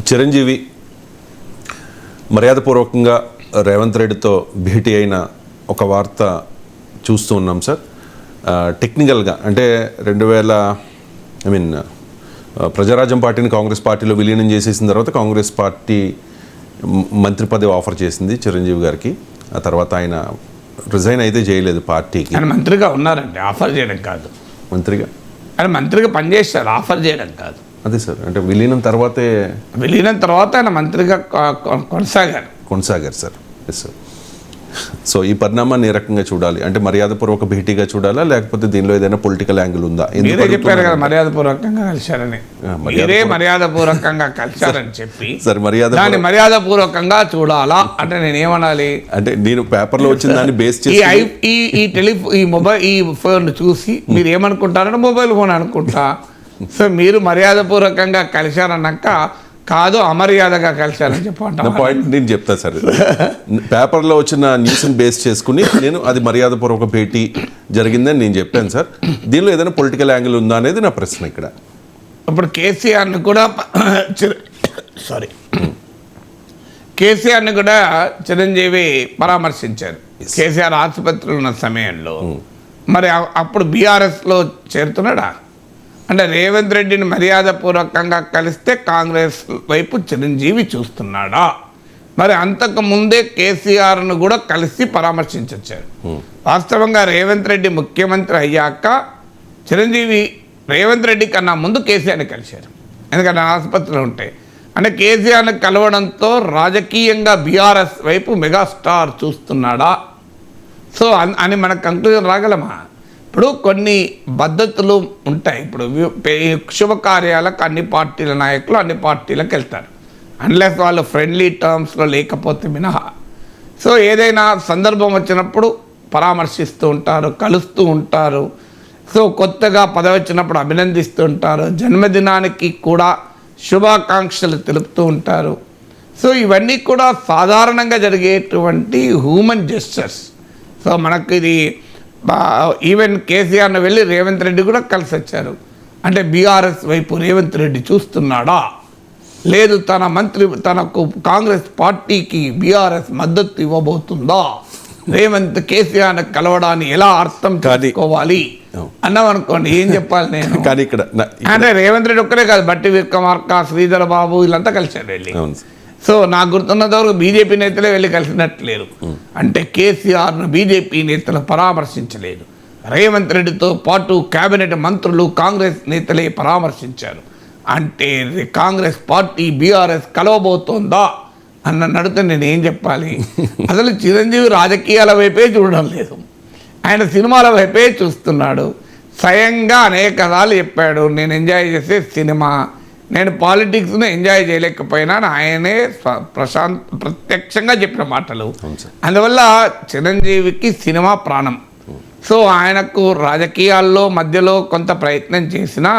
చిరంజీవి మర్యాదపూర్వకంగా రేవంత్ రెడ్డితో భేటీ అయిన ఒక వార్త చూస్తూ ఉన్నాం సార్. టెక్నికల్గా అంటే 2000 ప్రజారాజ్యం పార్టీని కాంగ్రెస్ పార్టీలో విలీనం చేసేసిన తర్వాత కాంగ్రెస్ పార్టీ మంత్రి పదవి ఆఫర్ చేసింది చిరంజీవి గారికి. ఆ తర్వాత ఆయన రిజైన్ అయితే చేయలేదు పార్టీకి. ఆయన మంత్రిగా ఉన్నారండి, ఆఫర్ చేయడం కాదు. ఆయన మంత్రిగా పనిచేస్తారు, ఆఫర్ చేయడం కాదు. అదే సార్, అంటే విలీనం తర్వాత ఆయన మంత్రిగా కొనసాగారు సార్. Yes sir. సో ఈ పరిణామాన్ని ఏ రకంగా చూడాలి? అంటే మర్యాదపూర్వక భేటీగా చూడాలా, లేకపోతే దీనిలో ఏదైనా పొలిటికల్ యాంగిల్ ఉందా? మీరే చెప్పారు కదా మర్యాదపూర్వకంగా కలిశారని. మీరే మర్యాదపూర్వకంగా కలిశారని చెప్పి దాన్ని మర్యాదపూర్వకంగా చూడాలా అంటే నేను ఏమనాలి? అంటే నేను పేపర్లో వచ్చిన దాన్ని బేస్ చేసి ఈ మొబైల్ ఈ ఫోన్ చూసి మీరు ఏమనుకుంటారంటే మొబైల్ ఫోన్ అనుకుంటా. సో మీరు మర్యాదపూర్వకంగా కలిశారన్నాక కాదు అమర్యాదగా కలిశారని చెప్పండి. పాయింట్ నేను చెప్తా సార్. పేపర్లో వచ్చిన న్యూస్ని బేస్ చేసుకుని నేను అది మర్యాదపూర్వక భేటీ జరిగిందని నేను చెప్పాను సార్. దీనిలో ఏదైనా పొలిటికల్ యాంగిల్ ఉందా అనేది నా ప్రశ్న ఇక్కడ. ఇప్పుడు కేసీఆర్ని కూడా చిరంజీవి పరామర్శించారు. కేసీఆర్ ఆసుపత్రిలో ఉన్న సమయంలో మరి అప్పుడు బీఆర్ఎస్లో చేరుతున్నాడా? అంటే రేవంత్ రెడ్డిని మర్యాదపూర్వకంగా కలిస్తే కాంగ్రెస్ వైపు చిరంజీవి చూస్తున్నాడా? మరి అంతకు ముందే కేసీఆర్ను కూడా కలిసి పరామర్శించొచ్చారు. వాస్తవంగా రేవంత్ రెడ్డి ముఖ్యమంత్రి అయ్యాక చిరంజీవి రేవంత్ రెడ్డి కన్నా ముందు కేసీఆర్ని కలిశారు. ఎందుకంటే ఆసుపత్రిలో ఉంటే అంటే కేసీఆర్ని కలవడంతో రాజకీయంగా బీఆర్ఎస్ వైపు మెగాస్టార్ చూస్తున్నాడా సో అని మనకు కంక్లూజన్ రాగలమా? ఇప్పుడు కొన్ని పద్ధతులు ఉంటాయి. ఇప్పుడు శుభకార్యాలకు అన్ని పార్టీల నాయకులు అన్ని పార్టీలకు వెళ్తారు, అన్లెస్ వాళ్ళు ఫ్రెండ్లీ టర్మ్స్లో లేకపోతే మినహా. సో ఏదైనా సందర్భం వచ్చినప్పుడు పరామర్శిస్తూ ఉంటారు, కలుస్తూ ఉంటారు. సో కొత్తగా పదవి వచ్చినప్పుడు అభినందిస్తూ ఉంటారు, జన్మదినానికి కూడా శుభాకాంక్షలు తెలుపుతూ ఉంటారు. సో ఇవన్నీ కూడా సాధారణంగా జరిగేటువంటి హ్యూమన్ జెస్చర్స్. సో మనకు ఇది ఈవెన్ కేసీఆర్ను వెళ్ళి రేవంత్ రెడ్డి కూడా కలిసి వచ్చారు. అంటే బీఆర్ఎస్ వైపు రేవంత్ రెడ్డి చూస్తున్నాడా, లేదు తనకు కాంగ్రెస్ పార్టీకి బీఆర్ఎస్ మద్దతు ఇవ్వబోతుందా, రేవంత్ కేసీఆర్ను కలవడాన్ని ఎలా అర్థం చేసుకోవాలి అన్నామనుకోండి, ఏం చెప్పాలి నేను? కానీ ఇక్కడ అంటే రేవంత్ రెడ్డి ఒక్కరే కాదు, బట్టి విక్రమార్క, శ్రీధర్ బాబు వీళ్ళంతా కలిశారు వెళ్ళి. సో నాకు గుర్తున్నంత వరకు బీజేపీ నేతలే వెళ్ళి కలిసినట్లేరు. అంటే కేసీఆర్ను బీజేపీ నేతలు పరామర్శించలేదు, రేవంత్ రెడ్డితో పాటు కేబినెట్ మంత్రులు కాంగ్రెస్ నేతలే పరామర్శించారు. అంటే కాంగ్రెస్ పార్టీ బీఆర్ఎస్ కలవబోతోందా అన్న నడితే నేను ఏం చెప్పాలి? అసలు చిరంజీవి రాజకీయాల వైపే చూడడం లేదు, ఆయన సినిమాల వైపే చూస్తున్నాడు. స్వయంగా అనేక సార్లు చెప్పాడు, నేను ఎంజాయ్ చేసే సినిమా, నేను పాలిటిక్స్ను ఎంజాయ్ చేయలేకపోయినా ఆయనే ప్రత్యక్షంగా చెప్పిన మాటలు. అందువల్ల చిరంజీవికి సినిమా ప్రాణం. సో ఆయనకు రాజకీయాల్లో మధ్యలో కొంత ప్రయత్నం చేసినా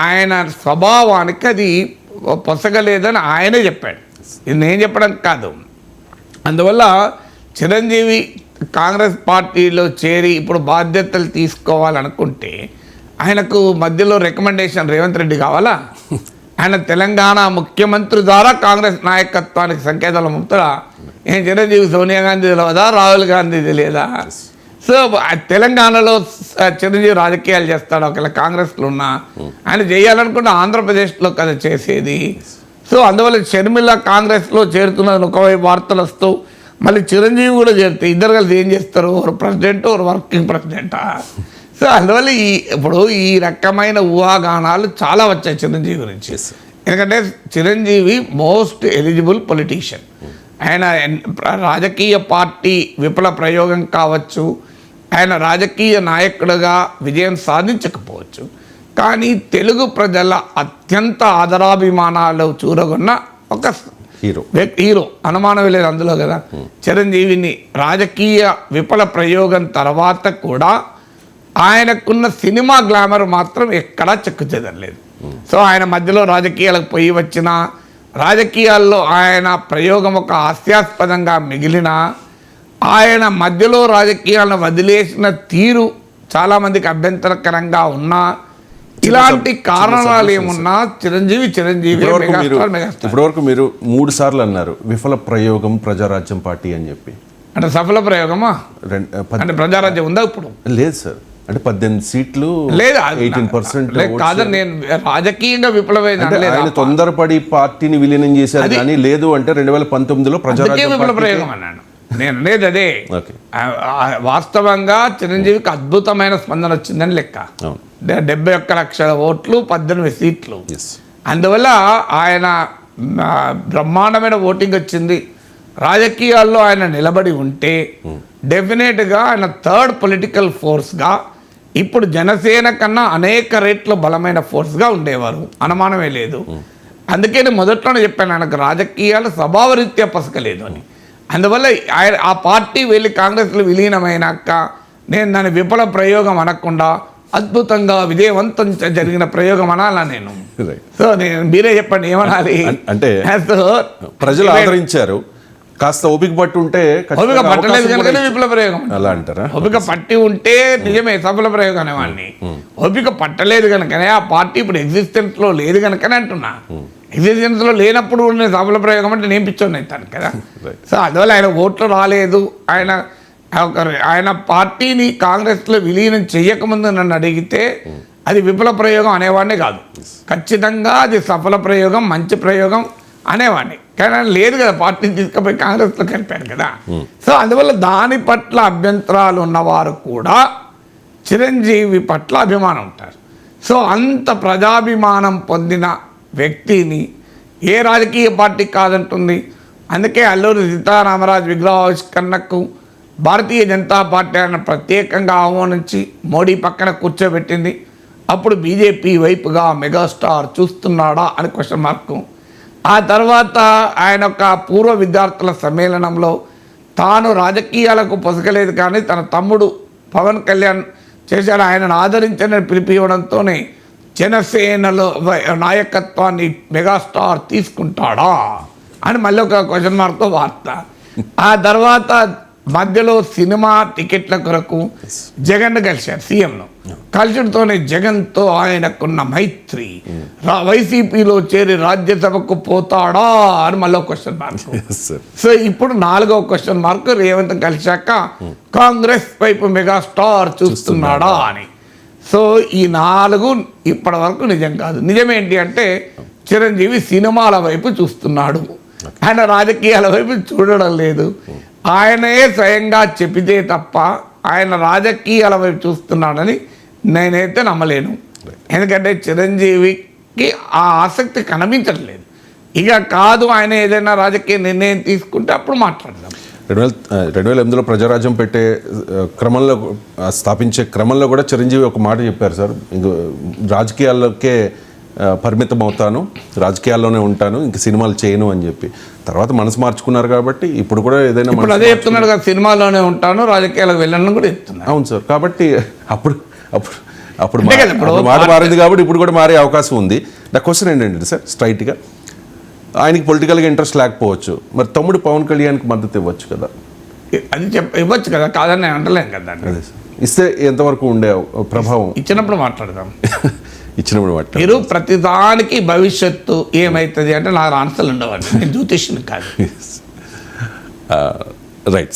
ఆయన స్వభావానికి అది పొసగలేదని ఆయనే చెప్పాడు, ఇది నేను చెప్పడం కాదు. అందువల్ల చిరంజీవి కాంగ్రెస్ పార్టీలో చేరి ఇప్పుడు బాధ్యతలు తీసుకోవాలనుకుంటే ఆయనకు మధ్యలో రికమెండేషన్ రేవంత్ రెడ్డి కావాలా? ఆయన తెలంగాణ ముఖ్యమంత్రి ద్వారా కాంగ్రెస్ నాయకత్వానికి సంకేతాలు పంపుతాడా? ఏం చిరంజీవి సోనియా గాంధీ తెలియదా, రాహుల్ గాంధీ తెలియదా? సో తెలంగాణలో చిరంజీవి రాజకీయాలు చేస్తాడు, ఒకవేళ కాంగ్రెస్లో ఉన్నా ఆయన చేయాలనుకుంటే ఆంధ్రప్రదేశ్లో కదా చేసేది. సో అందువల్ల షర్మిల కాంగ్రెస్లో చేరుతున్నది ఒకవైపు వార్తలు వస్తూ మళ్ళీ చిరంజీవి కూడా చేరుతాయి, ఇద్దరు కలిసి ఏం చేస్తారు? ఒక ప్రెసిడెంట్ ఒక వర్కింగ్ ప్రెసిడెంటా? సో అందువల్ల ఇప్పుడు ఈ రకమైన ఊహాగానాలు చాలా వచ్చాయి చిరంజీవి గురించి. ఎందుకంటే చిరంజీవి మోస్ట్ ఎలిజిబుల్ పొలిటీషియన్. ఆయన రాజకీయ పార్టీ విఫల ప్రయోగం కావచ్చు, ఆయన రాజకీయ నాయకుడిగా విజయం సాధించకపోవచ్చు, కానీ తెలుగు ప్రజల అత్యంత ఆదరాభిమానాలు చూరగొన్న ఒక హీరో అనుమానం లేదు అందులో కదా. చిరంజీవిని రాజకీయ విఫల ప్రయోగం తర్వాత కూడా ఆయనకున్న సినిమా గ్లామర్ మాత్రం ఎక్కడా చెక్కు చెదరలేదు. సో ఆయన మధ్యలో రాజకీయాలకు పోయి వచ్చిన రాజకీయాల్లో ఆయన ప్రయోగం ఒక హాస్యాస్పదంగా మిగిలిన ఆయన మధ్యలో రాజకీయాలను వదిలేసిన తీరు చాలామందికి అభ్యంతరకరంగా ఉన్నా ఇలాంటి కారణాలు ఏమున్నా చిరంజీవి మెగాస్టార్. ఇప్పటివరకు మీరు 3 సార్లు అన్నారు విఫల ప్రయోగం ప్రజారాజ్యం పార్టీ అని చెప్పి. అంటే సఫల ప్రయోగమా? అంటే ప్రజారాజ్యం ఉందా ఇప్పుడు? లేదు సార్, అంటే 18 సీట్లు లేదు, 18% కాదని నేను రాజకీయంగా విప్లవమైన ఆయన తొందరపడి పార్టీని విలీనం చేశారు కానీ లేదు అంటే 2019లో ప్రజారాజ్యం విప్లవ ప్రయోగం అన్నాను నేను. లేదు అదే వాస్తవంగా చిరంజీవికి అద్భుతమైన స్పందన వచ్చిందని లెక్క. 71 లక్షల ఓట్లు, 18 సీట్లు. అందువల్ల ఆయన బ్రహ్మాండమైన ఓటింగ్ వచ్చింది. రాజకీయాల్లో ఆయన నిలబడి ఉంటే డెఫినెట్గా ఆయన థర్డ్ పొలిటికల్ ఫోర్స్గా ఇప్పుడు జనసేన కన్నా అనేక రెట్లు బలమైన ఫోర్స్గా ఉండేవారు, అనుమానమే లేదు. అందుకే నేను మొదట్లోనే చెప్పాను ఆయనకు రాజకీయాలు స్వభావరీత్యా పసకలేదు అని. అందువల్ల ఆయన ఆ పార్టీ వెళ్ళి కాంగ్రెస్లో విలీనమైనాక నేను దాని విఫల ప్రయోగం అనకుండా అద్భుతంగా విజయవంతం జరిగిన ప్రయోగం అనాలా నేను. సో మీరే చెప్పండి ఏమనాలి. అంటే ప్రజలు ఆదరించారు, కాస్త ఓపిక పట్టి ఉంటే ఓపిక పట్టలేదు కనుకనే విప్లవ ప్రయోగం అలా అంటారా? ఓపిక పట్టి ఉంటే నిజమే సఫల ప్రయోగం అనేవాడిని. ఓపిక పట్టలేదు కనుకనే ఆ పార్టీ ఇప్పుడు ఎగ్జిస్టెన్స్ లో లేదు కనుకనే అంటున్నా. ఎగ్జిస్టెన్స్ లో లేనప్పుడు ఉండే సఫల ప్రయోగం అంటే నేను పిచ్చోని అవుతాను కదా. సో అందువల్ల ఆయన ఓట్లు రాలేదు. ఆయన పార్టీని కాంగ్రెస్లో విలీనం చేయకముందు నన్ను అడిగితే అది విఫల ప్రయోగం అనేవాడిని కాదు, ఖచ్చితంగా అది సఫల ప్రయోగం, మంచి ప్రయోగం అనేవాడిని. కానీ ఆయన లేదు కదా, పార్టీని తీసుకుపోయి కాంగ్రెస్లో కలిపాడు కదా. సో అందువల్ల దాని పట్ల అభ్యంతరాలు ఉన్నవారు కూడా చిరంజీవి పట్ల అభిమానం ఉంటారు. సో అంత ప్రజాభిమానం పొందిన వ్యక్తిని ఏ రాజకీయ పార్టీ కాదంటుంది. అందుకే అల్లూరి సీతారామరాజు విగ్రహావిష్కరణకు భారతీయ జనతా పార్టీ ఆయన ప్రత్యేకంగా ఆహ్వానించి మోడీ పక్కన కూర్చోబెట్టింది. అప్పుడు బీజేపీ వైపుగా మెగాస్టార్ చూస్తున్నాడా అని క్వశ్చన్ మార్కు. ఆ తర్వాత ఆయన ఒక పూర్వ విద్యార్థుల సమ్మేళనంలో తాను రాజకీయాలకు పొసగలేదు కానీ తన తమ్ముడు పవన్ కళ్యాణ్ చేశాడు, ఆయనను ఆదరించని పిలిపివ్వడంతోనే జనసేనలో నాయకత్వాన్ని మెగాస్టార్ తీసుకుంటాడా అని మళ్ళీ ఒక క్వశ్చన్ మార్క్తో వార్త. ఆ తర్వాత మధ్యలో సినిమా టికెట్ల కొరకు జగన్ కలిశారు సీఎంను. కలిసితోనే జగన్తో ఆయనకున్న మైత్రి, వైసీపీలో చేరి రాజ్యసభకు పోతాడా అని మళ్ళీ క్వశ్చన్ మార్క్. సో ఇప్పుడు 4వ క్వశ్చన్ మార్క్ రేవంత్ కలిశాక కాంగ్రెస్ వైపు మెగాస్టార్ చూస్తున్నాడా అని. సో ఈ 4 ఇప్పటి వరకు నిజం కాదు. నిజమేంటి అంటే చిరంజీవి సినిమాల వైపు చూస్తున్నాడు, ఆయన రాజకీయాల వైపు చూడడం లేదు. ఆయనే స్వయంగా చెప్పితే తప్ప ఆయన రాజకీయాల వైపు చూస్తున్నాడని నేనైతే నమ్మలేను. ఎందుకంటే చిరంజీవికి ఆ ఆసక్తి కనిపించట్లేదు. ఇక కాదు ఆయన ఏదైనా రాజకీయ నిర్ణయం తీసుకుంటే అప్పుడు మాట్లాడదాం. 2008లో ప్రజారాజ్యం పెట్టే క్రమంలో, స్థాపించే క్రమంలో కూడా చిరంజీవి ఒక మాట చెప్పారు సార్, ఇంక రాజకీయాల్లోకే పరిమితం అవుతాను, రాజకీయాల్లోనే ఉంటాను, ఇంక సినిమాలు చేయను అని చెప్పి. తర్వాత మనసు మార్చుకున్నారు కాబట్టి ఇప్పుడు కూడా ఏదైనా అదే చెప్తున్నాడు కదా, సినిమాలోనే ఉంటాను, రాజకీయాలకు వెళ్ళను కూడా చెప్తున్నాను. అవును సార్, కాబట్టి అప్పుడు మాట మారింది కాబట్టి ఇప్పుడు కూడా మారే అవకాశం ఉంది. నా క్వశ్చన్ ఏంటంటే సార్, స్ట్రైట్గా ఆయనకి పొలిటికల్గా ఇంట్రెస్ట్ లేకపోవచ్చు, మరి తమ్ముడు పవన్ కళ్యాణ్కి మద్దతు ఇవ్వచ్చు కదా. అది ఇవ్వచ్చు కదా, కాదని నేను అంటలేను కదా. ఇస్తే ఎంతవరకు ఉండే ప్రభావం? ఇచ్చినప్పుడు మాట్లాడదాం. ఇచ్చినప్పుడు మీరు ప్రతిదానికి భవిష్యత్తు ఏమవుతుంది అంటే నాకు ఆన్సర్లు ఉండవండి, నేను జ్యోతిష్యుని కాదు. రైట్.